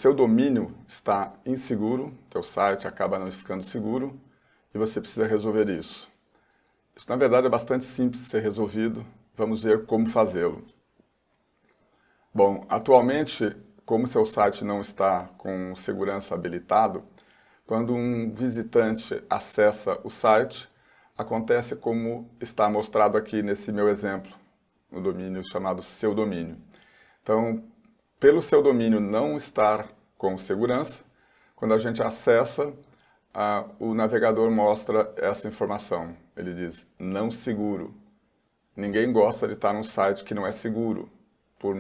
seu domínio está inseguro, teu site acaba não ficando seguro e você precisa resolver isso. Isso, na verdade, é bastante simples de ser resolvido. Vamos ver como fazê-lo. Bom, atualmente, como seu site não está com segurança habilitado, quando um visitante acessa o site, acontece como está mostrado aqui nesse meu exemplo, no domínio chamado seu domínio. Então, pelo seu domínio não estar com segurança, quando a gente acessa, o navegador mostra essa informação. Ele diz, não seguro. Ninguém gosta de estar num site que não é seguro. Por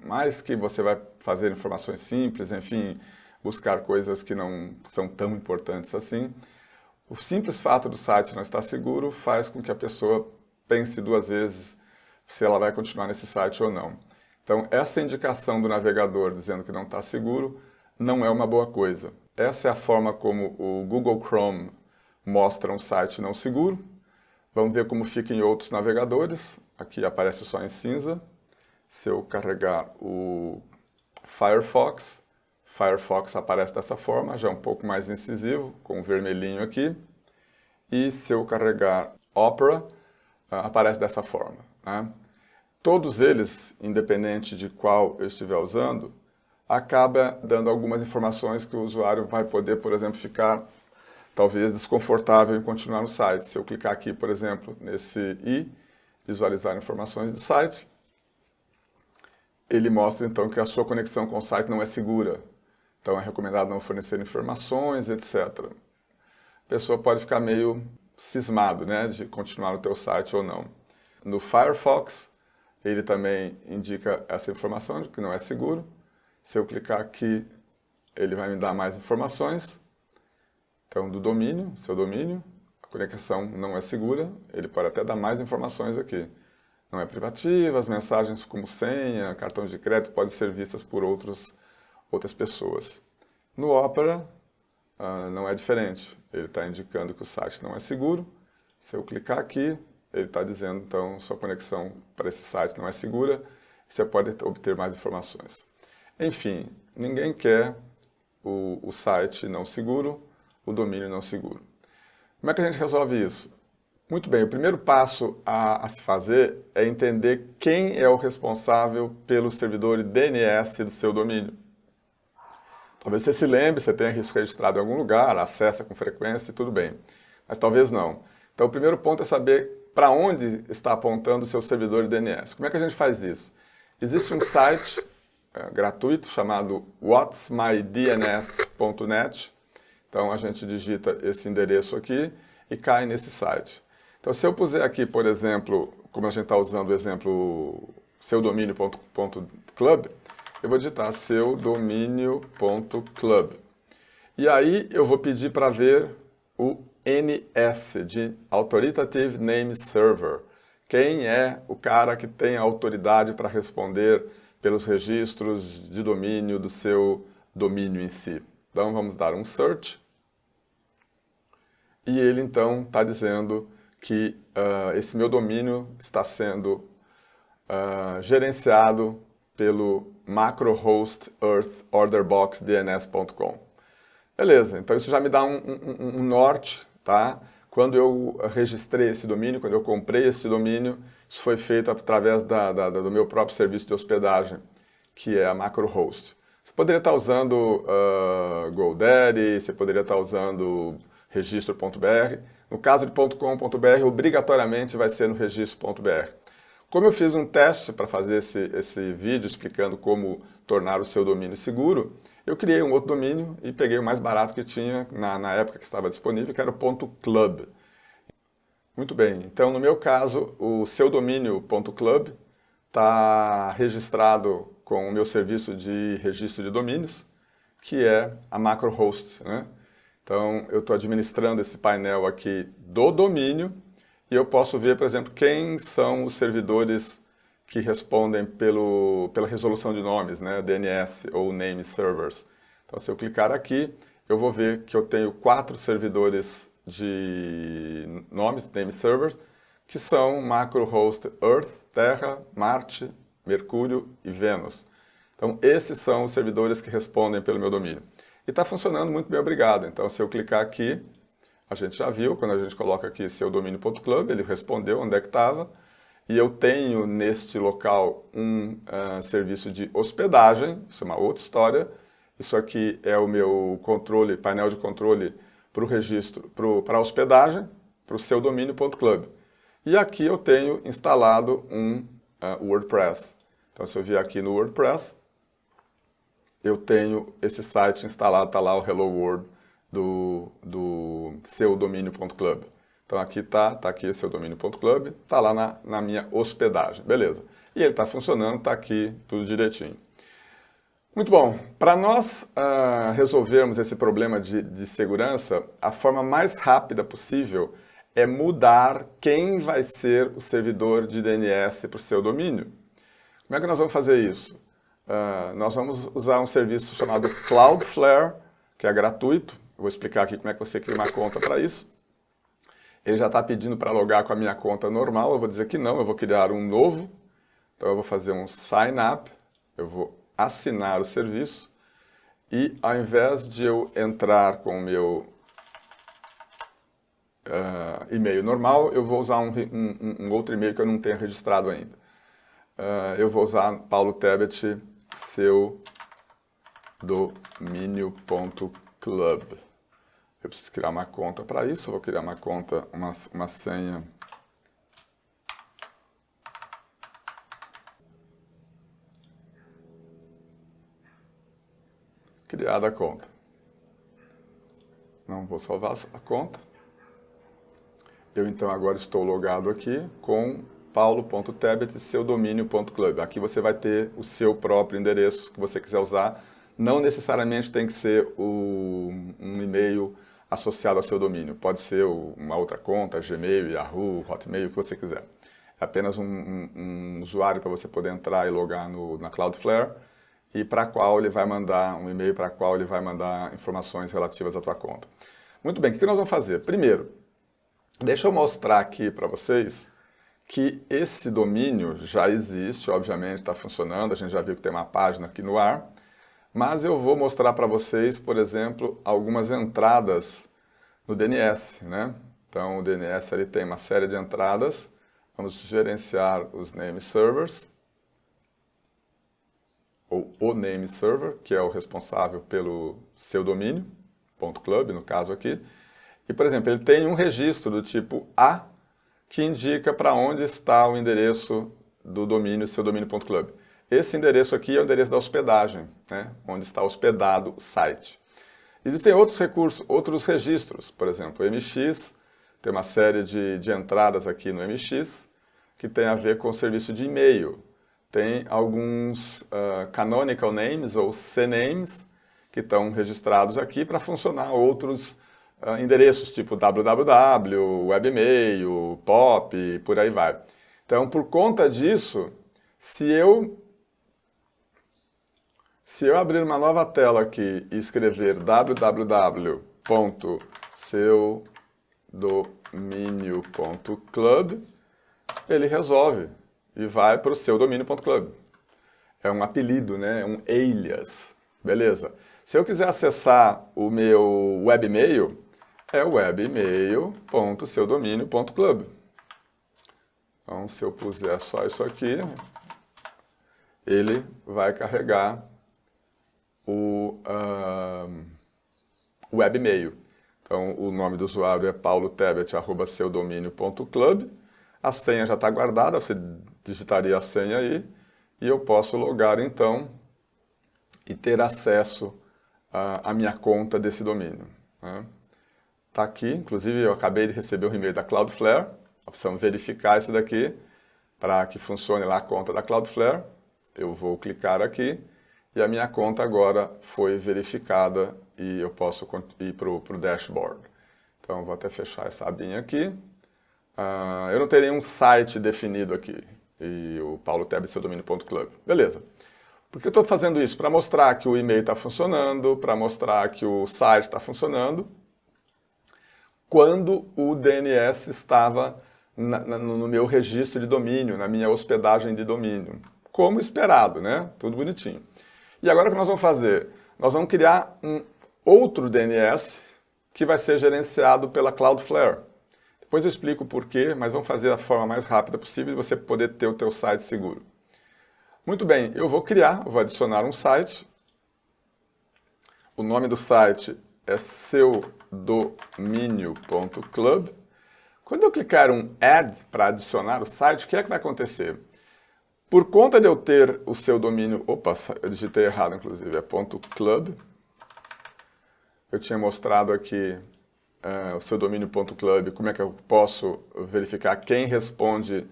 mais que você vai fazer informações simples, enfim, buscar coisas que não são tão importantes assim, o simples fato do site não estar seguro faz com que a pessoa pense duas vezes se ela vai continuar nesse site ou não. Então, essa indicação do navegador dizendo que não está seguro não é uma boa coisa. Essa é a forma como o Google Chrome mostra um site não seguro. Vamos ver como fica em outros navegadores. Aqui aparece só em cinza. Se eu carregar o Firefox, Firefox aparece dessa forma, já é um pouco mais incisivo, com o vermelhinho aqui. E se eu carregar Opera, aparece dessa forma, né? Todos eles, independente de qual eu estiver usando, acaba dando algumas informações que o usuário vai poder, por exemplo, ficar talvez desconfortável em continuar no site. Se eu clicar aqui, por exemplo, nesse i, visualizar informações do site, ele mostra então que a sua conexão com o site não é segura. Então é recomendado não fornecer informações, etc. A pessoa pode ficar meio cismado, né, de continuar no teu site ou não. No Firefox, ele também indica essa informação de que não é seguro. Se eu clicar aqui, ele vai me dar mais informações. Então, do domínio, seu domínio, a conexão não é segura, ele pode até dar mais informações aqui. Não é privativa, as mensagens como senha, cartão de crédito podem ser vistas por outras pessoas. No Opera, não é diferente. Ele está indicando que o site não é seguro. Se eu clicar aqui, ele está dizendo, então, sua conexão para esse site não é segura, você pode obter mais informações. Enfim, ninguém quer o site não seguro, o domínio não seguro. Como é que a gente resolve isso? Muito bem, o primeiro passo a se fazer é entender quem é o responsável pelo servidor DNS do seu domínio. Talvez você se lembre, você tenha isso registrado em algum lugar, acessa com frequência e tudo bem, mas talvez não. Então o primeiro ponto é saber para onde está apontando o seu servidor de DNS. Como é que a gente faz isso? Existe um site gratuito chamado whatsmydns.net. Então a gente digita esse endereço aqui e cai nesse site. Então se eu puser aqui, por exemplo, como a gente está usando o exemplo seudomínio.club, eu vou digitar seudomínio.club. E aí eu vou pedir para ver o NS, de Authoritative Name Server. Quem é o cara que tem a autoridade para responder pelos registros de domínio do seu domínio em si. Então vamos dar um search. E ele então está dizendo que esse meu domínio está sendo gerenciado pelo macrohost earth orderbox dns.com. Beleza, então isso já me dá um norte, tá? Quando eu registrei esse domínio, quando eu comprei esse domínio, isso foi feito através do meu próprio serviço de hospedagem, que é a macrohost. Você poderia estar usando GoDaddy, você poderia estar usando registro.br. No caso de .com.br, obrigatoriamente vai ser no registro.br. Como eu fiz um teste para fazer esse vídeo explicando como tornar o seu domínio seguro, eu criei um outro domínio e peguei o mais barato que tinha na época que estava disponível, que era o .club. Muito bem, então no meu caso, o seu domínio.club está registrado com o meu serviço de registro de domínios, que é a macrohost, né? Então eu estou administrando esse painel aqui do domínio e eu posso ver, por exemplo, quem são os servidores que respondem pela resolução de nomes, né? DNS ou Name Servers. Então se eu clicar aqui, eu vou ver que eu tenho 4 servidores de nomes, Name Servers, que são macrohost Earth, Terra, Marte, Mercúrio e Vênus. Então, esses são os servidores que respondem pelo meu domínio. E está funcionando muito bem, obrigado. Então, se eu clicar aqui, a gente já viu, quando a gente coloca aqui seudomínio.club, ele respondeu onde é que estava. E eu tenho neste local um serviço de hospedagem, isso é uma outra história. Isso aqui é o meu controle, painel de controle para o registro, para a hospedagem, para o seudomínio.club. E aqui eu tenho instalado um WordPress. Então, se eu vier aqui no WordPress, eu tenho esse site instalado, está lá o Hello World do seudomínio.club. Então, aqui está aqui seudomínio.club, está lá na minha hospedagem, beleza. E ele está funcionando, está aqui tudo direitinho. Muito bom, para nós resolvermos esse problema de segurança, a forma mais rápida possível é mudar quem vai ser o servidor de DNS para o seu domínio. Como é que nós vamos fazer isso? Nós vamos usar um serviço chamado Cloudflare, que é gratuito. Eu vou explicar aqui como é que você cria uma conta para isso. Ele já está pedindo para logar com a minha conta normal, eu vou dizer que não, eu vou criar um novo. Então eu vou fazer um sign up, eu vou assinar o serviço e ao invés de eu entrar com o meu e-mail normal, eu vou usar um outro e-mail que eu não tenho registrado ainda. Eu vou usar Paulo Tebet, seudomínio.club. Eu preciso criar uma conta para isso, eu vou criar uma conta, uma senha. Criada a conta. Não vou salvar a conta. Eu então agora estou logado aqui com paulo.tebet seudomínio.club. Aqui você vai ter o seu próprio endereço que você quiser usar. Não necessariamente tem que ser um e-mail associado ao seu domínio. Pode ser uma outra conta, Gmail, Yahoo, Hotmail, o que você quiser. É apenas um usuário para você poder entrar e logar na Cloudflare e para qual ele vai mandar um e-mail, para qual ele vai mandar informações relativas à tua conta. Muito bem, o que nós vamos fazer? Primeiro, deixa eu mostrar aqui para vocês que esse domínio já existe, obviamente está funcionando, a gente já viu que tem uma página aqui no ar, mas eu vou mostrar para vocês, por exemplo, algumas entradas no DNS, né? Então o DNS ele tem uma série de entradas, vamos gerenciar os name servers, ou o name server, que é o responsável pelo seu domínio, .club no caso aqui. E, por exemplo, ele tem um registro do tipo A, que indica para onde está o endereço do domínio, seudomínio.club. Esse endereço aqui é o endereço da hospedagem, né? Onde está hospedado o site. Existem outros recursos, outros registros, por exemplo, o MX, tem uma série de entradas aqui no MX, que tem a ver com o serviço de e-mail. Tem alguns canonical names ou cnames que estão registrados aqui para funcionar outros endereços tipo www, webmail, pop, por aí vai. Então, por conta disso, se eu abrir uma nova tela aqui e escrever www.seudomínio.club, ele resolve e vai para o seudomínio.club. É um apelido, né? É um alias. Beleza. Se eu quiser acessar o meu webmail, é webmail.seudomínio.club. Então, se eu puser só isso aqui, ele vai carregar o webmail. Então, o nome do usuário é paulotebet@seudomínio.club. A senha já está guardada, você digitaria a senha aí e eu posso logar então e ter acesso à minha conta desse domínio. Está aqui, inclusive eu acabei de receber um e-mail da Cloudflare, a opção verificar isso daqui para que funcione lá a conta da Cloudflare. Eu vou clicar aqui e a minha conta agora foi verificada e eu posso ir para o dashboard. Então, vou até fechar essa abinha aqui. Eu não tenho nenhum site definido aqui, e o Paulo Tebet seudomínio.club. Beleza. Por que eu estou fazendo isso? Para mostrar que o e-mail está funcionando, para mostrar que o site está funcionando, quando o DNS estava no meu registro de domínio, na minha hospedagem de domínio. Como esperado, né? Tudo bonitinho. E agora o que nós vamos fazer? Nós vamos criar um outro DNS que vai ser gerenciado pela Cloudflare. Depois eu explico o porquê, mas vamos fazer da forma mais rápida possível e você poder ter o teu site seguro. Muito bem, eu vou adicionar um site. O nome do site é seudomínio.club. Quando eu clicar um add para adicionar o site, o que é que vai acontecer? Por conta de eu ter o seu domínio... Opa, eu digitei errado, inclusive. É .club. Eu tinha mostrado aqui o seu domínio.club, como é que eu posso verificar quem responde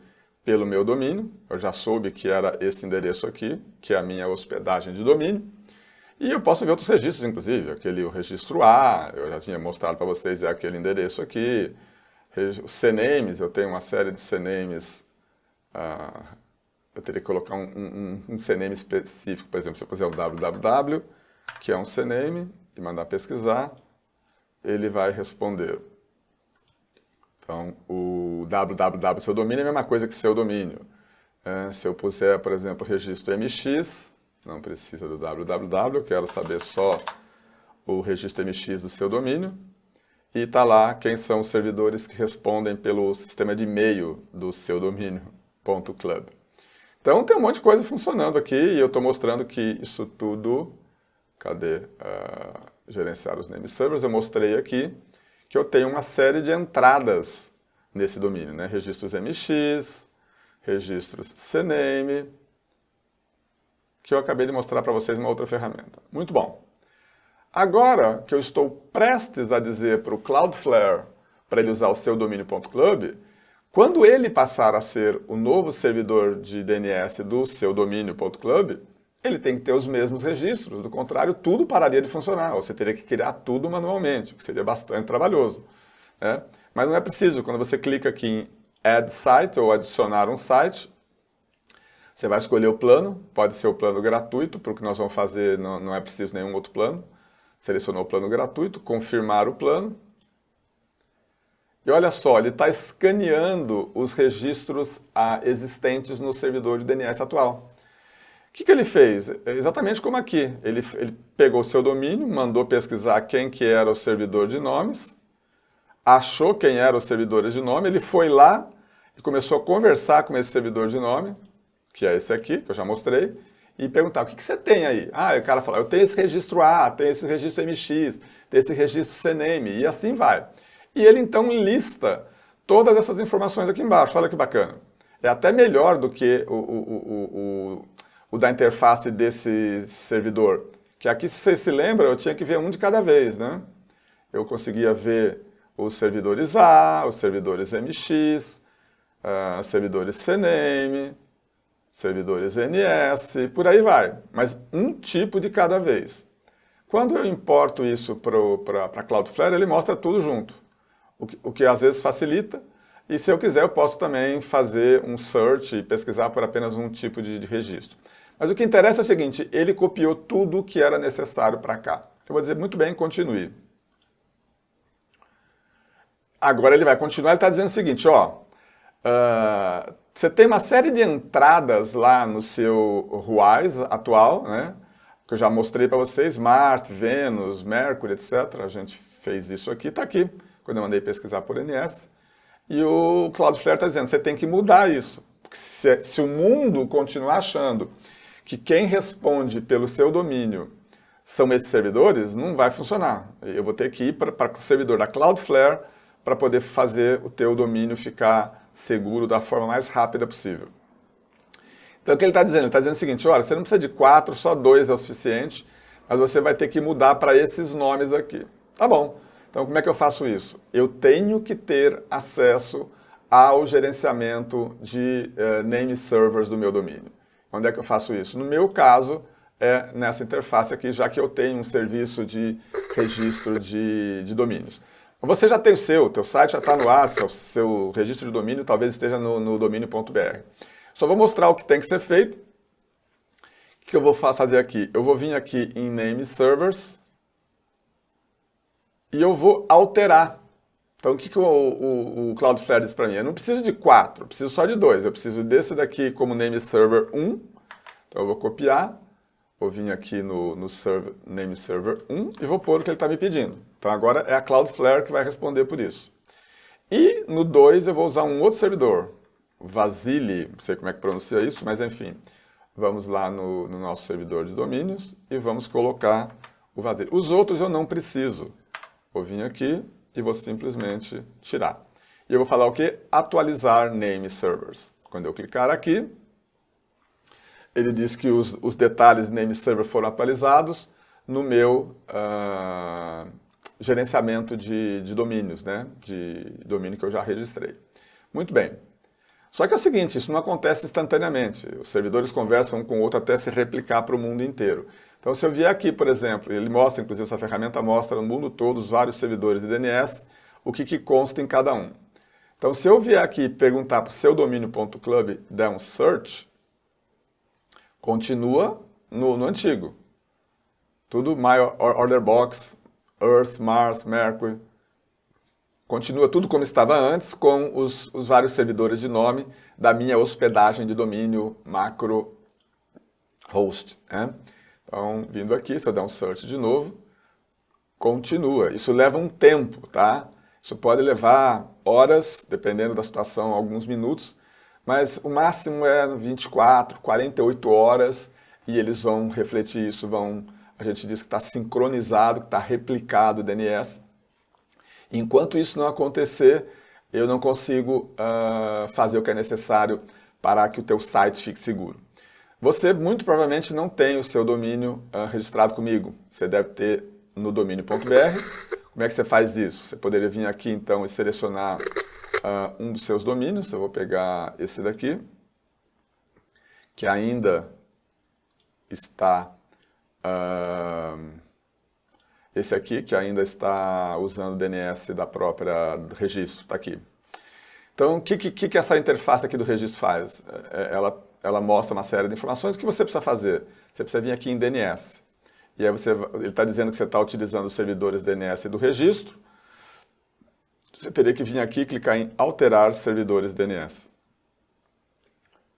pelo meu domínio. Eu já soube que era esse endereço aqui, que é a minha hospedagem de domínio. E eu posso ver outros registros, inclusive. O registro A, eu já tinha mostrado para vocês, é aquele endereço aqui. Os CNAMEs, eu tenho uma série de CNAMEs. Eu teria que colocar um CNAME específico, por exemplo, se eu puser o www, que é um CNAME, e mandar pesquisar, ele vai responder. Então, o www, seu domínio, é a mesma coisa que seu domínio. Se eu puser, por exemplo, registro MX, não precisa do www, eu quero saber só o registro MX do seu domínio, e está lá quem são os servidores que respondem pelo sistema de e-mail do seu domínio.club. Então tem um monte de coisa funcionando aqui e eu estou mostrando que isso tudo... Cadê? Gerenciar os name servers. Eu mostrei aqui que eu tenho uma série de entradas nesse domínio, né? Registros MX, registros CNAME, que eu acabei de mostrar para vocês uma outra ferramenta. Muito bom. Agora que eu estou prestes a dizer para o Cloudflare para ele usar o seu domínio.club, quando ele passar a ser o novo servidor de DNS do seu domínio.club, ele tem que ter os mesmos registros, do contrário, tudo pararia de funcionar. Você teria que criar tudo manualmente, o que seria bastante trabalhoso, né? Mas não é preciso. Quando você clica aqui em Add Site ou adicionar um site, você vai escolher o plano, pode ser o plano gratuito, porque o que nós vamos fazer não é preciso nenhum outro plano. Selecionou o plano gratuito, confirmar o plano. E olha só, ele está escaneando os registros existentes no servidor de DNS atual. O que ele fez? Exatamente como aqui. Ele pegou o seu domínio, mandou pesquisar quem que era o servidor de nomes, achou quem eram os servidores de nome, ele foi lá e começou a conversar com esse servidor de nome, que é esse aqui, que eu já mostrei, e perguntar, o que você tem aí? O cara fala, eu tenho esse registro A, tenho esse registro MX, tenho esse registro CNAME, e assim vai. E ele então lista todas essas informações aqui embaixo, olha que bacana. É até melhor do que o da interface desse servidor. Que aqui, se vocês se lembram, eu tinha que ver um de cada vez, né? Eu conseguia ver os servidores A, os servidores MX, servidores CNAME, servidores NS, por aí vai. Mas um tipo de cada vez. Quando eu importo isso para Cloudflare, ele mostra tudo junto. O que às vezes facilita. E se eu quiser, eu posso também fazer um search e pesquisar por apenas um tipo de registro. Mas o que interessa é o seguinte, ele copiou tudo o que era necessário para cá. Eu vou dizer, muito bem, continue. Agora ele vai continuar, ele está dizendo o seguinte, você tem uma série de entradas lá no seu RUIS atual, né? Que eu já mostrei para vocês, Marte, Vênus, Mercury, etc. A gente fez isso aqui, está aqui, quando eu mandei pesquisar por NS. E o Cloudflare está dizendo, você tem que mudar isso. Porque se o mundo continuar achando que quem responde pelo seu domínio são esses servidores, não vai funcionar. Eu vou ter que ir para o servidor da Cloudflare para poder fazer o teu domínio ficar seguro da forma mais rápida possível. Então o que ele está dizendo? Ele está dizendo o seguinte, olha, você não precisa de 4, só 2 é o suficiente, mas você vai ter que mudar para esses nomes aqui. Tá bom. Então como é que eu faço isso? Eu tenho que ter acesso ao gerenciamento de name servers do meu domínio. Onde é que eu faço isso? No meu caso, é nessa interface aqui, já que eu tenho um serviço de registro de domínios. Você já tem o teu site já está no ar, seu registro de domínio talvez esteja no domínio.br. Só vou mostrar o que tem que ser feito. O que eu vou fazer aqui? Eu vou vir aqui em Name Servers e eu vou alterar. Então, o que o Cloudflare diz para mim? Eu não preciso de 4, eu preciso só de 2. Eu preciso desse daqui como Name Server 1. Então, eu vou copiar, vou vir aqui no server, name server 1 e vou pôr o que ele está me pedindo. Então agora é a Cloudflare que vai responder por isso. E no 2 eu vou usar um outro servidor, Vasily, não sei como é que pronuncia isso, mas enfim. Vamos lá no nosso servidor de domínios e vamos colocar o Vasily. Os outros eu não preciso. Vou vir aqui e vou simplesmente tirar. E eu vou falar o quê? Atualizar name servers. Quando eu clicar aqui, ele diz que os detalhes de name server foram atualizados no meu gerenciamento de domínios, né? De domínio que eu já registrei. Muito bem. Só que é o seguinte, isso não acontece instantaneamente. Os servidores conversam um com o outro até se replicar para o mundo inteiro. Então, se eu vier aqui, por exemplo, ele mostra, inclusive essa ferramenta mostra no mundo todo os vários servidores de DNS, o que consta em cada um. Então, se eu vier aqui e perguntar para o seu domínio.club, der um search, continua no antigo. Tudo My Order Box, Earth, Mars, Mercury. Continua tudo como estava antes, com os vários servidores de nome da minha hospedagem de domínio macro host. Né? Então, vindo aqui, se eu der um search de novo, continua. Isso leva um tempo, tá? Isso pode levar horas, dependendo da situação, alguns minutos, mas o máximo é 24, 48 horas e eles vão refletir isso, a gente diz que está sincronizado, que está replicado o DNS. Enquanto isso não acontecer, eu não consigo fazer o que é necessário para que o teu site fique seguro. Você muito provavelmente não tem o seu domínio registrado comigo. Você deve ter no domínio.br. Como é que você faz isso? Você poderia vir aqui então e selecionar um dos seus domínios. Eu vou pegar esse daqui, que ainda está... esse aqui, que ainda está usando o DNS da própria registro, está aqui. Então, o que essa interface aqui do registro faz? Ela mostra uma série de informações. O que você precisa fazer? Você precisa vir aqui em DNS. E aí ele está dizendo que você está utilizando os servidores DNS do registro. Você teria que vir aqui e clicar em alterar servidores DNS.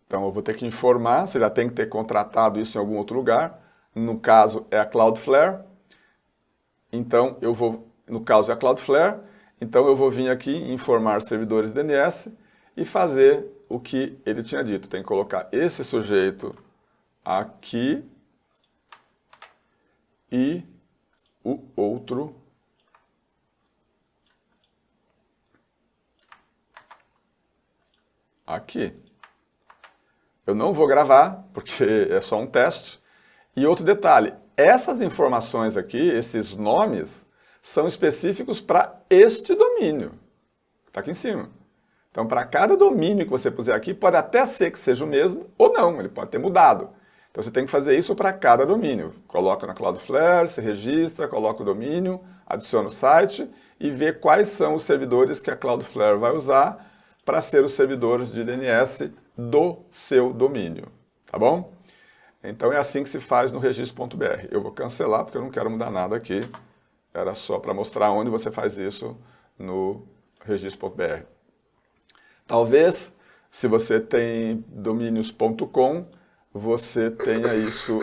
Então, eu vou ter que informar, você já tem que ter contratado isso em algum outro lugar. No caso, é a Cloudflare. Então, no caso é a Cloudflare, então eu vou vir aqui em informar servidores DNS e fazer o que ele tinha dito. Tem que colocar esse sujeito aqui e o outro aqui. Eu não vou gravar, porque é só um teste. E outro detalhe, essas informações aqui, esses nomes, são específicos para este domínio. Está aqui em cima. Então, para cada domínio que você puser aqui, pode até ser que seja o mesmo ou não, ele pode ter mudado. Então, você tem que fazer isso para cada domínio. Coloca na Cloudflare, se registra, coloca o domínio, adiciona o site e vê quais são os servidores que a Cloudflare vai usar para ser os servidores de DNS do seu domínio. Tá bom? Então é assim que se faz no registro.br. Eu vou cancelar porque eu não quero mudar nada aqui. Era só para mostrar onde você faz isso no registro.br. Talvez, se você tem domínios.com, você tenha isso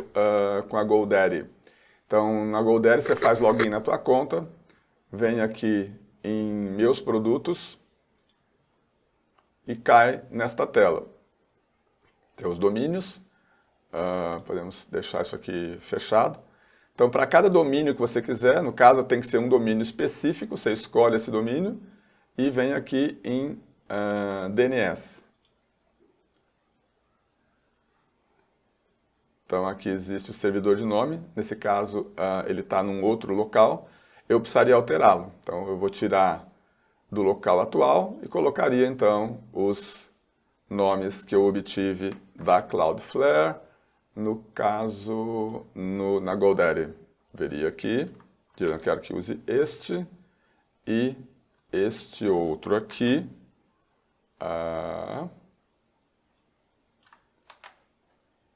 com a GoDaddy. Então, na GoDaddy você faz login na tua conta, vem aqui em Meus Produtos e cai nesta tela. Tem os domínios. Podemos deixar isso aqui fechado. Então, para cada domínio que você quiser, no caso tem que ser um domínio específico, você escolhe esse domínio e vem aqui em DNS. Então, aqui existe o servidor de nome, nesse caso ele está num outro local, eu precisaria alterá-lo. Então, eu vou tirar do local atual e colocaria então os nomes que eu obtive da Cloudflare. No caso, na GoDaddy, veria aqui, eu quero que use este e este outro aqui.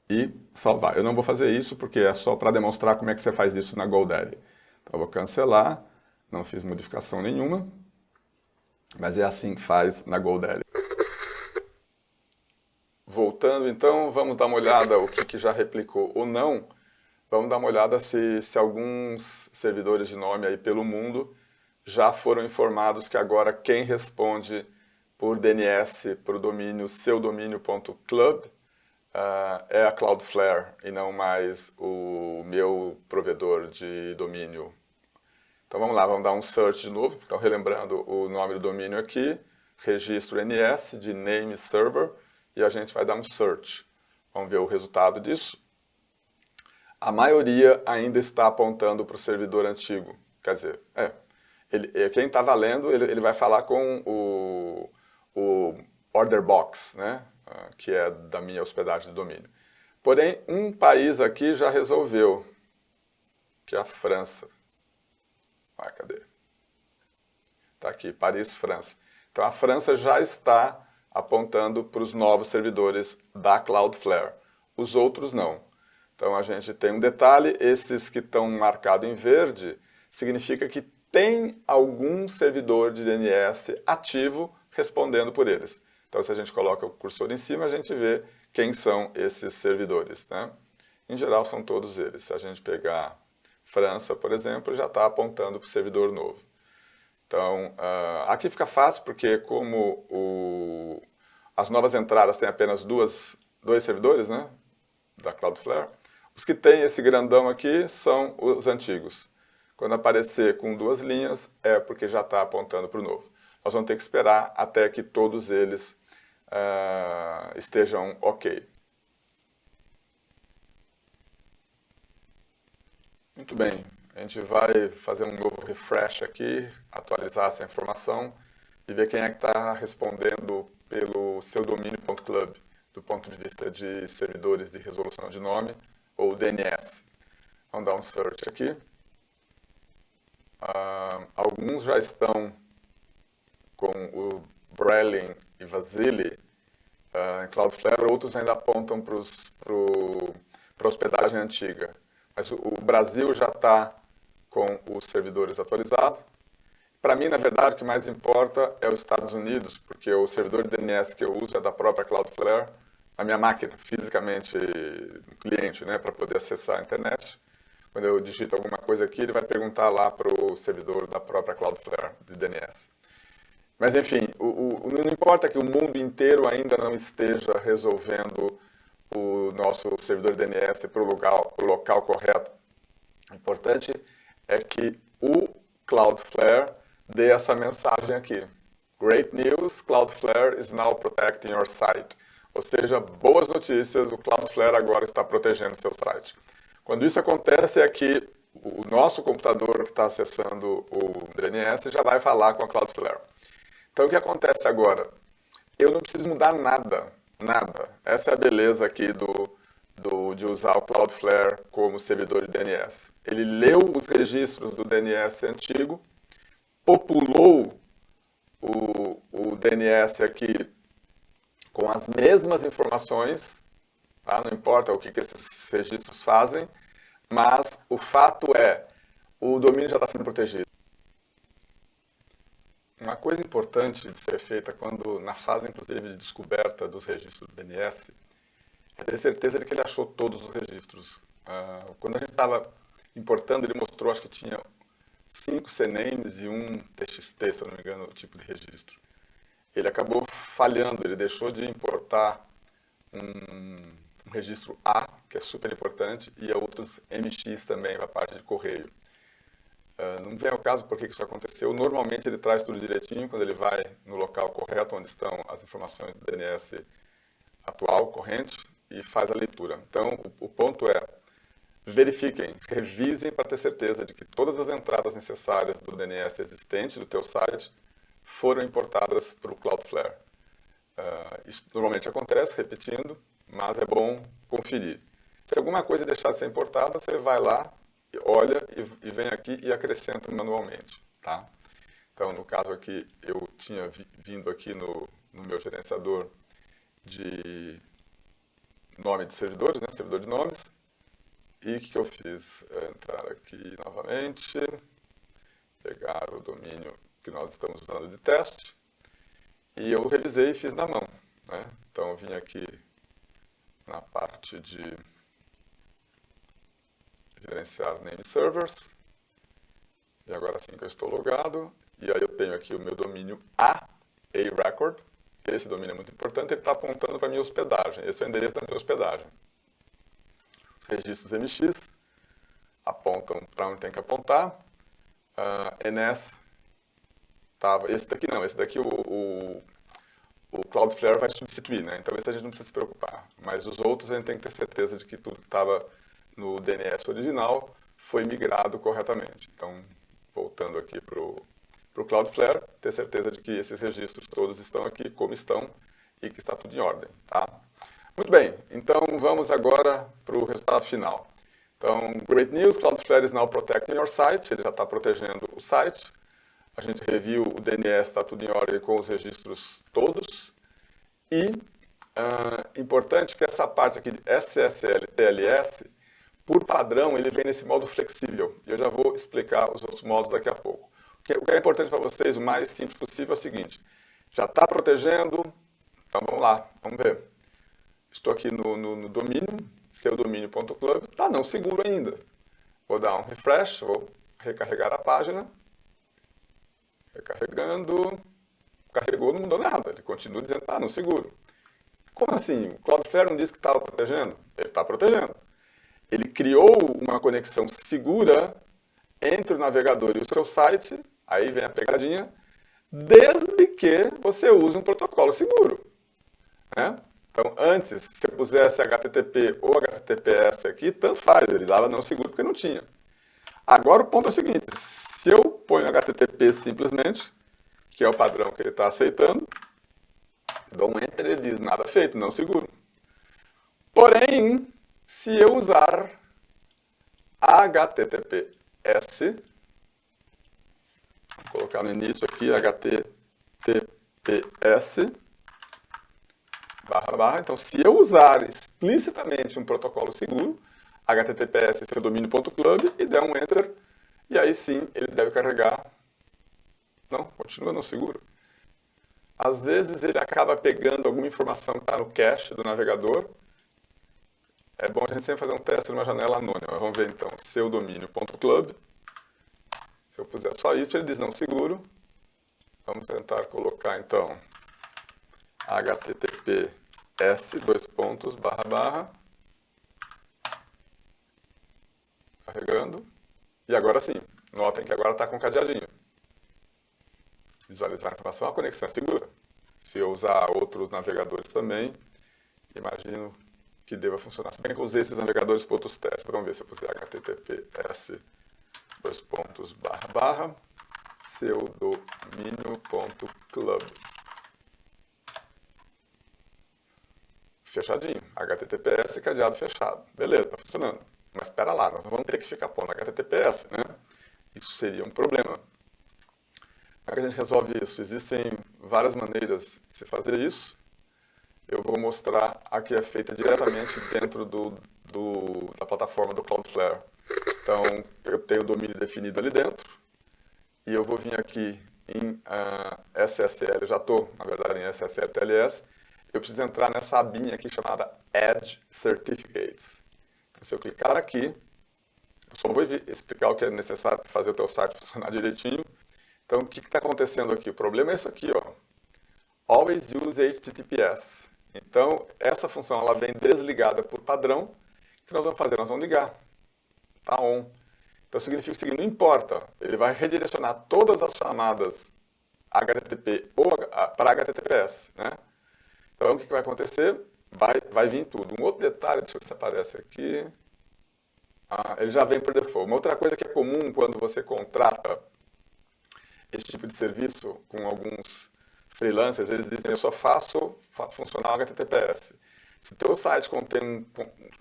E salvar. Eu não vou fazer isso porque é só para demonstrar como é que você faz isso na GoDaddy. Então eu vou cancelar, não fiz modificação nenhuma, mas é assim que faz na GoDaddy. Voltando então, vamos dar uma olhada o que já replicou ou não vamos dar uma olhada se alguns servidores de nome aí pelo mundo já foram informados que agora quem responde por DNS para o domínio seudomínio.club é a Cloudflare e não mais o meu provedor de domínio. Então vamos lá, vamos dar um search de novo. Então relembrando o nome do domínio aqui, registro NS de name server e a gente vai dar um search. Vamos ver o resultado disso. A maioria ainda está apontando para o servidor antigo. Quer dizer, quem está valendo, ele vai falar com o order box, né? Que é da minha hospedagem de domínio. Porém, um país aqui já resolveu, que é a França. Cadê? Está aqui, Paris, França. Então a França já está apontando para os novos servidores da Cloudflare. Os outros não. Então a gente tem um detalhe, esses que estão marcados em verde, significa que tem algum servidor de DNS ativo respondendo por eles. Então se a gente coloca o cursor em cima, a gente vê quem são esses servidores, né? Em geral são todos eles. Se a gente pegar França, por exemplo, já está apontando para o servidor novo. Então, aqui fica fácil, porque como as novas entradas têm apenas dois servidores, né, da Cloudflare, os que têm esse grandão aqui são os antigos. Quando aparecer com duas linhas, é porque já está apontando para o novo. Nós vamos ter que esperar até que todos eles estejam ok. Muito bem, a gente vai fazer um novo refresh aqui, atualizar essa informação e ver quem é que está respondendo pelo seudomínio.club, do ponto de vista de servidores de resolução de nome, ou DNS. Vamos dar um search aqui. Alguns já estão com o Brelin e Vasily em Cloudflare, outros ainda apontam para a hospedagem antiga. Mas o Brasil já está com os servidores atualizados. Para mim, na verdade, o que mais importa é os Estados Unidos, porque o servidor de DNS que eu uso é da própria Cloudflare, na minha máquina, fisicamente no cliente, né, para poder acessar a internet. Quando eu digito alguma coisa aqui, ele vai perguntar lá para o servidor da própria Cloudflare de DNS. Mas, enfim, não importa que o mundo inteiro ainda não esteja resolvendo o nosso servidor DNS para o local correto. O importante é que o Cloudflare dê essa mensagem aqui. Great news, Cloudflare is now protecting your site. Ou seja, boas notícias, o Cloudflare agora está protegendo seu site. Quando isso acontece é que o nosso computador que está acessando o DNS já vai falar com a Cloudflare. Então o que acontece agora? Eu não preciso mudar nada. Essa é a beleza aqui de usar o Cloudflare como servidor de DNS. Ele leu os registros do DNS antigo, populou o DNS aqui com as mesmas informações, tá? Não importa o que esses registros fazem, mas o fato é, o domínio já está sendo protegido. Uma coisa importante de ser feita na fase, inclusive, de descoberta dos registros do DNS, é ter certeza de que ele achou todos os registros. Quando a gente estava importando, ele mostrou, acho que tinha 5 CNAMEs e 1 TXT, se eu não me engano, o tipo de registro. Ele acabou falhando, ele deixou de importar um registro A, que é super importante, e outros MX também, a parte de correio. Não vem ao caso por que isso aconteceu. Normalmente ele traz tudo direitinho quando ele vai no local correto, onde estão as informações do DNS atual, corrente, e faz a leitura. Então, o ponto é, verifiquem, revisem para ter certeza de que todas as entradas necessárias do DNS existente do teu site foram importadas para o Cloudflare. Isso normalmente acontece, repetindo, mas é bom conferir. Se alguma coisa deixar de ser importada, você vai lá, olha e vem aqui e acrescenta manualmente, tá? Então, no caso aqui, eu tinha vindo aqui no meu gerenciador de nome de servidores, né? Servidor de nomes. E o que eu fiz? Entrar aqui novamente, pegar o domínio que nós estamos usando de teste, e eu revisei e fiz na mão, né? Então, eu vim aqui na parte de gerenciar name servers. E agora sim que eu estou logado. E aí eu tenho aqui o meu domínio A-Record. Esse domínio é muito importante, ele está apontando para a minha hospedagem. Esse é o endereço da minha hospedagem. Os registros MX apontam para onde tem que apontar. NS estava. Esse daqui não, esse daqui o Cloudflare vai substituir, né? Então esse a gente não precisa se preocupar. Mas os outros a gente tem que ter certeza de que tudo que estava no DNS original foi migrado corretamente. Então, voltando aqui para o Cloudflare, ter certeza de que esses registros todos estão aqui como estão e que está tudo em ordem, tá? Muito bem, então vamos agora para o resultado final. Então, great news, Cloudflare is now protecting your site, ele já está protegendo o site. A gente reviu o DNS, está tudo em ordem com os registros todos. E, importante que essa parte aqui de SSL TLS, por padrão, ele vem nesse modo flexível. E eu já vou explicar os outros modos daqui a pouco. O que é importante para vocês, o mais simples possível, é o seguinte. Já está protegendo, então vamos lá, vamos ver. Estou aqui no domínio, seudomínio.club, está não seguro ainda. Vou dar um refresh, vou recarregar a página. Recarregando, carregou, não mudou nada, ele continua dizendo que está não seguro. Como assim? O Cloudflare não disse que estava protegendo? Ele está protegendo. Ele criou uma conexão segura entre o navegador e o seu site, aí vem a pegadinha, desde que você use um protocolo seguro. Né? Então, antes, se eu pusesse HTTP ou HTTPS aqui, tanto faz, ele dava não seguro porque não tinha. Agora o ponto é o seguinte, se eu ponho HTTP simplesmente, que é o padrão que ele está aceitando, dou um Enter, ele diz nada feito, não seguro. Porém, se eu usar HTTPS, vou colocar no início aqui HTTPS, //, então se eu usar explicitamente um protocolo seguro, HTTPS seudomínio.club e der um Enter, e aí sim ele deve carregar. Não, continua não seguro. Às vezes ele acaba pegando alguma informação que está no cache do navegador. É bom a gente sempre fazer um teste numa janela anônima. Vamos ver então, seudomínio.club. Se eu puser só isso, ele diz não seguro. Vamos tentar colocar então HTTPS // carregando. E agora sim, notem que agora está com cadeadinho. Visualizar a informação, a conexão é segura. Se eu usar outros navegadores também, imagino que deva funcionar. Se bem que eu usei esses navegadores para outros testes. Vamos ver se eu puser HTTPS // seudomínio.club. Fechadinho. HTTPS cadeado fechado. Beleza, está funcionando. Mas espera lá, nós não vamos ter que ficar pondo HTTPS, né? Isso seria um problema. Como é que a gente resolve isso? Existem várias maneiras de se fazer isso. Eu vou mostrar a que é feita diretamente dentro da plataforma do Cloudflare. Então, eu tenho o domínio definido ali dentro. E eu vou vir aqui em SSL, eu já estou, na verdade, em SSL TLS. Eu preciso entrar nessa abinha aqui chamada Add Certificates. Então, se eu clicar aqui, eu só vou explicar o que é necessário para fazer o teu site funcionar direitinho. Então, o que está acontecendo aqui? O problema é isso aqui, ó. Always use HTTPS. Então, essa função ela vem desligada por padrão. O que nós vamos fazer? Nós vamos ligar. Está on. Então, significa o seguinte, não importa. Ele vai redirecionar todas as chamadas HTTP ou para HTTPS, né? Então, o que vai acontecer? Vai vir tudo. Um outro detalhe, deixa eu ver se aparece aqui. Ele já vem por default. Uma outra coisa que é comum quando você contrata esse tipo de serviço com alguns freelancers, eles dizem, eu só faço funcionar o HTTPS. Se o teu site contém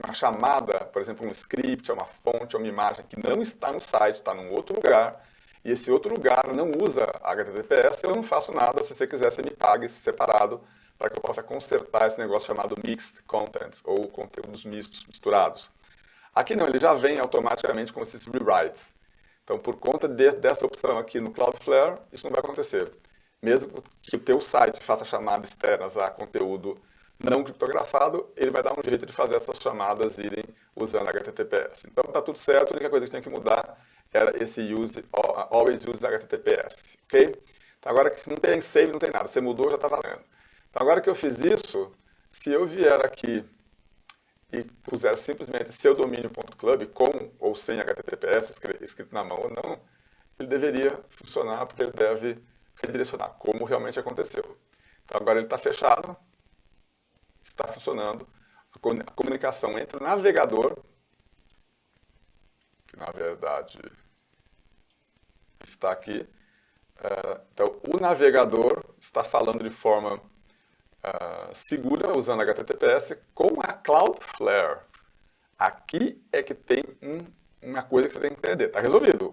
uma chamada, por exemplo, um script, uma fonte, uma imagem que não está no site, está num outro lugar, e esse outro lugar não usa HTTPS, eu não faço nada. Se você quiser, você me pague separado para que eu possa consertar esse negócio chamado Mixed Contents, ou conteúdos mistos, misturados. Aqui não, ele já vem automaticamente com esses rewrites. Então, por conta dessa opção aqui no Cloudflare, isso não vai acontecer. Mesmo que o teu site faça chamadas externas a conteúdo não criptografado, ele vai dar um jeito de fazer essas chamadas irem usando HTTPS. Então está tudo certo, a única coisa que tinha que mudar era esse always use HTTPS, ok? Então agora que não tem save, não tem nada, você mudou, já está valendo. Então agora que eu fiz isso, se eu vier aqui e puser simplesmente seu domínio.club com ou sem HTTPS escrito na mão ou não, ele deveria funcionar porque ele deve redirecionar, como realmente aconteceu. Então agora ele está fechado, está funcionando a comunicação entre o navegador, que na verdade está aqui. Então o navegador está falando de forma segura, usando HTTPS, com a Cloudflare. Aqui é que tem uma coisa que você tem que entender. Está resolvido.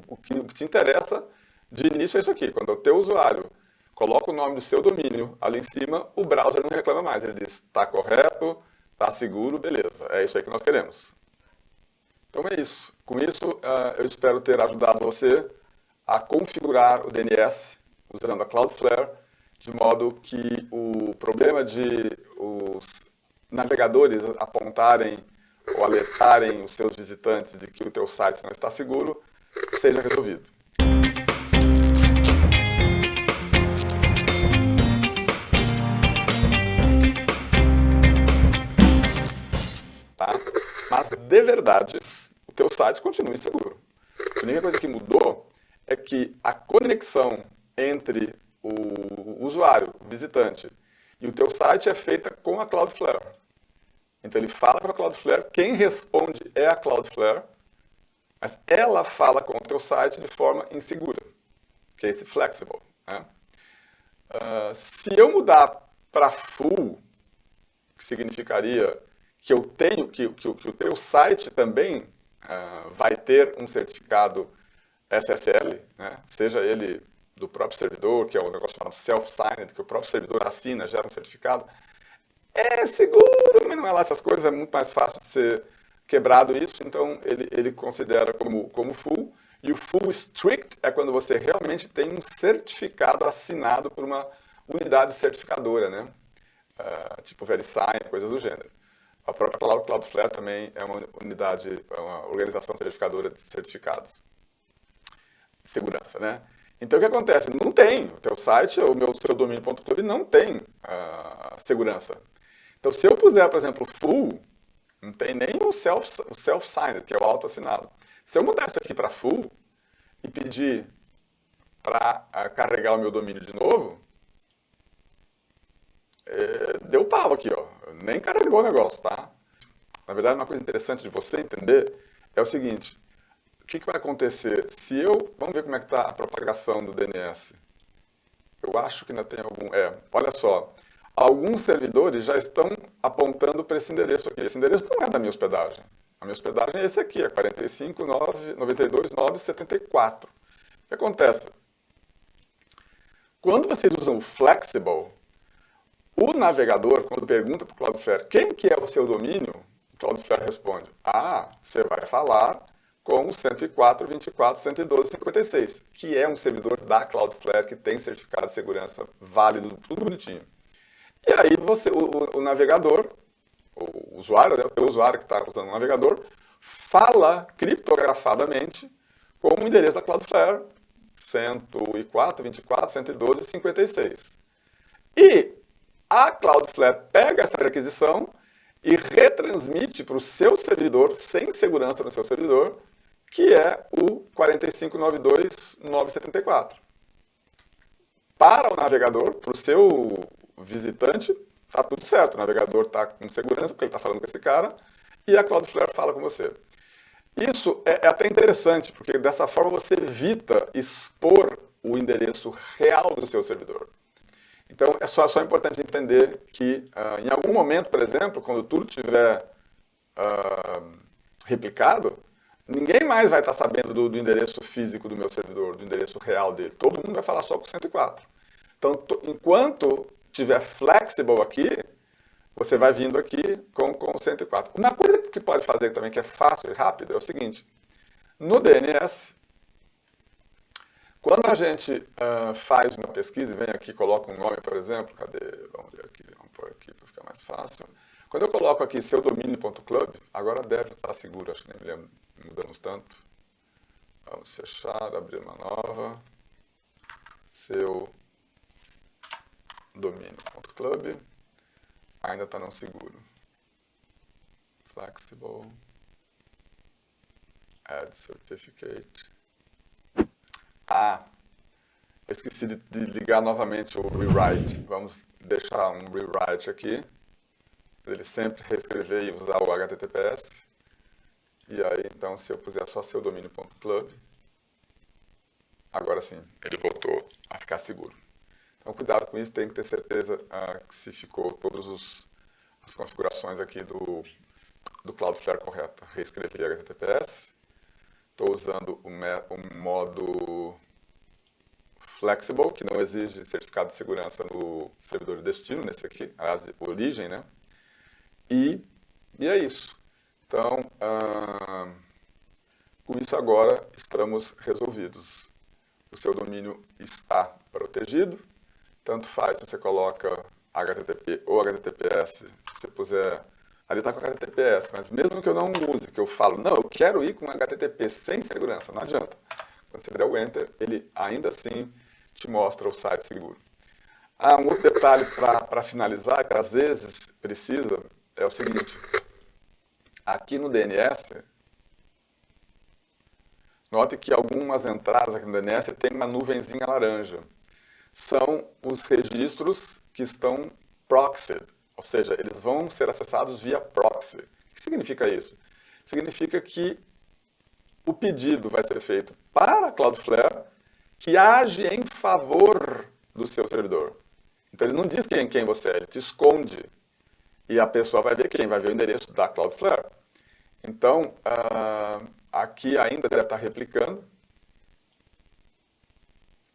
O que te interessa de início é isso aqui. Quando o teu usuário coloca o nome do seu domínio ali em cima, o browser não reclama mais. Ele diz, está correto, está seguro, beleza. É isso aí que nós queremos. Então é isso. Com isso, eu espero ter ajudado você a configurar o DNS usando a Cloudflare, de modo que o problema de os navegadores apontarem ou alertarem os seus visitantes de que o teu site não está seguro, seja resolvido. Tá? Mas, de verdade, o teu site continua inseguro. A única coisa que mudou é que a conexão entre o usuário, o visitante, e o teu site é feita com a Cloudflare. Então ele fala com a Cloudflare, quem responde é a Cloudflare, mas ela fala com o teu site de forma insegura, que é esse flexible. Né? Se eu mudar para full, que significaria que eu tenho que o teu site também vai ter um certificado SSL, né? Seja ele do próprio servidor, que é um negócio chamado self-signed, que o próprio servidor assina, gera um certificado. É seguro, mas não é lá essas coisas, é muito mais fácil de ser quebrado isso, então ele considera como full. E o full strict é quando você realmente tem um certificado assinado por uma unidade certificadora, né? Tipo VeriSign, coisas do gênero. A própria Cloudflare também é uma unidade, é uma organização certificadora de certificados de segurança, né? Então o que acontece? Não tem. O teu site, o seu domínio.club não tem segurança. Então se eu puser, por exemplo, full, não tem nem o self-signed, que é o auto-assinado. Se eu mudar isso aqui para full e pedir para carregar o meu domínio de novo, deu pau aqui, ó. Nem carregou o negócio, tá? Na verdade, uma coisa interessante de você entender é o seguinte: o que vai acontecer se eu... Vamos ver como é que está a propagação do DNS. Eu acho que ainda tem algum... olha só. Alguns servidores já estão apontando para esse endereço aqui. Esse endereço não é da minha hospedagem. A minha hospedagem é esse aqui, é 45.92.974. O que acontece? Quando vocês usam o Flexible, o navegador, quando pergunta para o Cloudflare quem que é o seu domínio, o Cloudflare responde, você vai falar com o 104.24.112.56, que é um servidor da Cloudflare que tem certificado de segurança válido, tudo bonitinho. E aí o navegador, o usuário, né, o usuário que está usando o navegador, fala criptografadamente com o endereço da Cloudflare, 104.24.112.56. E a Cloudflare pega essa requisição e retransmite para o seu servidor, sem segurança no seu servidor, que é o 45.92.974. Para o navegador, para o seu visitante, está tudo certo. O navegador está com segurança, porque ele está falando com esse cara, e a Cloudflare fala com você. Isso é até interessante, porque dessa forma você evita expor o endereço real do seu servidor. Então, é só importante entender que, em algum momento, por exemplo, quando tudo estiver replicado, ninguém mais vai estar sabendo do endereço físico do meu servidor, do endereço real dele. Todo mundo vai falar só com 104. Então, enquanto tiver flexible aqui, você vai vindo aqui com o 104. Uma coisa que pode fazer também, que é fácil e rápido, é o seguinte. No DNS, quando a gente faz uma pesquisa e vem aqui e coloca um nome, por exemplo, cadê? Vamos ver aqui, vamos pôr aqui para ficar mais fácil. Quando eu coloco aqui seu domínio.club, agora deve estar seguro, acho que nem me lembro, mudamos tanto. Vamos fechar, abrir uma nova. Seu domínio.club ainda está não seguro. Flexible. Add certificate. Ah, eu esqueci de ligar novamente o rewrite. Vamos deixar um rewrite aqui, para ele sempre reescrever e usar o HTTPS. E aí, então, se eu puser só seu domínio.club, agora sim, ele voltou a ficar seguro. Então, cuidado com isso, tem que ter certeza que se ficou todas as configurações aqui do Cloudflare correta. Reescrever HTTPS. Estou usando o modo Flexible, que não exige certificado de segurança no servidor de destino, nesse aqui, aliás, de origem, né? E é isso. Então, com isso agora estamos resolvidos. O seu domínio está protegido, tanto faz se você coloca HTTP ou HTTPS, se você puser, ali está com HTTPS, mas mesmo que eu não use, que eu falo, não, eu quero ir com HTTP sem segurança, não adianta. Quando você der o Enter, ele ainda assim te mostra o site seguro. Um outro detalhe para finalizar, que às vezes precisa, é o seguinte, aqui no DNS, note que algumas entradas aqui no DNS tem uma nuvenzinha laranja. São os registros que estão proxied, ou seja, eles vão ser acessados via proxy. O que significa isso? Significa que o pedido vai ser feito para a Cloudflare que age em favor do seu servidor. Então ele não diz quem você é, ele te esconde. E a pessoa vai ver quem? Vai ver o endereço da Cloudflare. Então, aqui ainda deve estar replicando.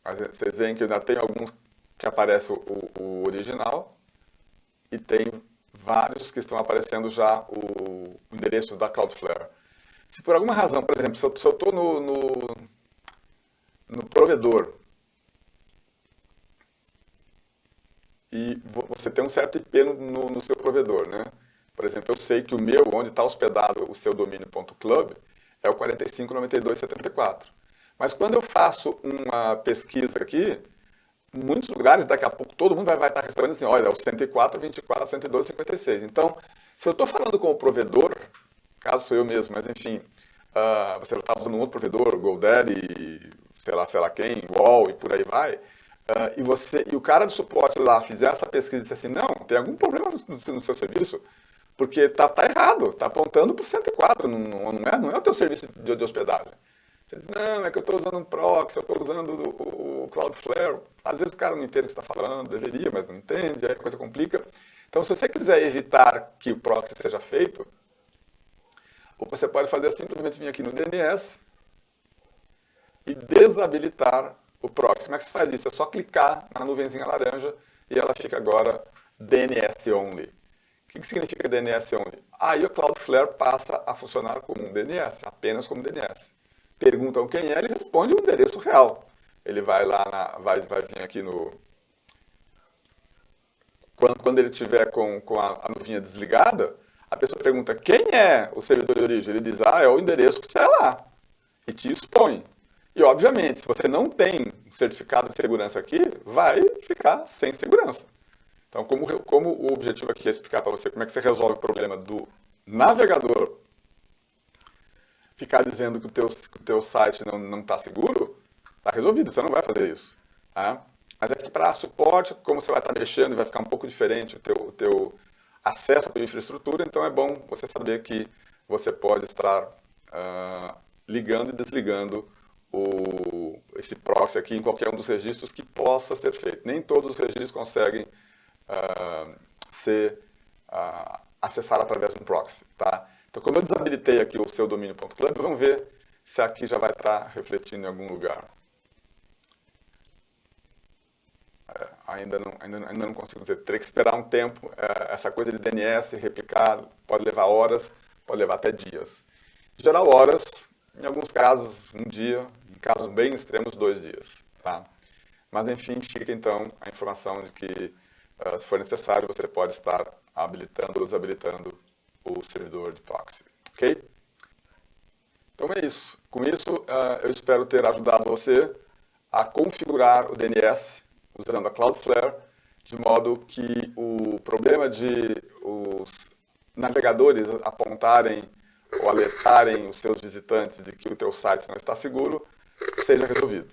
Mas vocês veem que ainda tem alguns que aparece o original e tem vários que estão aparecendo já o endereço da Cloudflare. Se por alguma razão, por exemplo, se eu estou no provedor e você tem um certo IP no seu provedor, né? Por exemplo, eu sei que o meu, onde está hospedado o seu domínio.club, é o 459274. Mas quando eu faço uma pesquisa aqui, em muitos lugares, daqui a pouco, todo mundo vai estar respondendo assim, olha, é o 104, 24, 112, 56. Então, se eu estou falando com o provedor, caso sou eu mesmo, mas enfim, você está usando um outro provedor, GoDaddy, sei lá quem, Wall e por aí vai, e o cara do suporte lá fizer essa pesquisa e disser assim, não, tem algum problema no seu serviço, porque tá errado, tá apontando para o 104, não é o teu serviço de hospedagem. Você diz, não, é que eu estou usando um proxy, eu estou usando o Cloudflare. Às vezes o cara não entende o que você está falando, deveria, mas não entende, aí a coisa complica. Então, se você quiser evitar que o proxy seja feito, o que você pode fazer é simplesmente vir aqui no DNS e desabilitar o proxy. Como é que se faz isso? É só clicar na nuvenzinha laranja e ela fica agora DNS Only. O que significa DNS Only? Aí o Cloudflare passa a funcionar como um DNS, apenas como DNS. Perguntam quem é, ele responde o endereço real. Ele vai lá, vai vir aqui no... Quando ele estiver com a nuvinha desligada, a pessoa pergunta quem é o servidor de origem. Ele diz, é o endereço que estiver lá. E te expõe. E, obviamente, se você não tem certificado de segurança aqui, vai ficar sem segurança. Então, como o objetivo aqui é explicar para você como é que você resolve o problema do navegador ficar dizendo que o teu site não está seguro, está resolvido, você não vai fazer isso. Tá? Mas é que para suporte, como você vai estar mexendo, vai ficar um pouco diferente o teu acesso à tua infraestrutura, então é bom você saber que você pode estar ligando e desligando esse proxy aqui em qualquer um dos registros que possa ser feito. Nem todos os registros conseguem ser acessados através de um proxy. Tá? Então, como eu desabilitei aqui o seu domínio.club, vamos ver se aqui já vai estar refletindo em algum lugar. Ainda não consigo dizer. Teria que esperar um tempo. Essa coisa de DNS, replicar, pode levar horas, pode levar até dias. Em geral, horas, em alguns casos, um dia, em casos bem extremos, 2 dias. Tá? Mas, enfim, fica então a informação de que, se for necessário, você pode estar habilitando ou desabilitando o servidor de proxy, ok? Então é isso. Com isso, eu espero ter ajudado você a configurar o DNS usando a Cloudflare, de modo que o problema de os navegadores apontarem ou alertarem os seus visitantes de que o teu site não está seguro seja resolvido.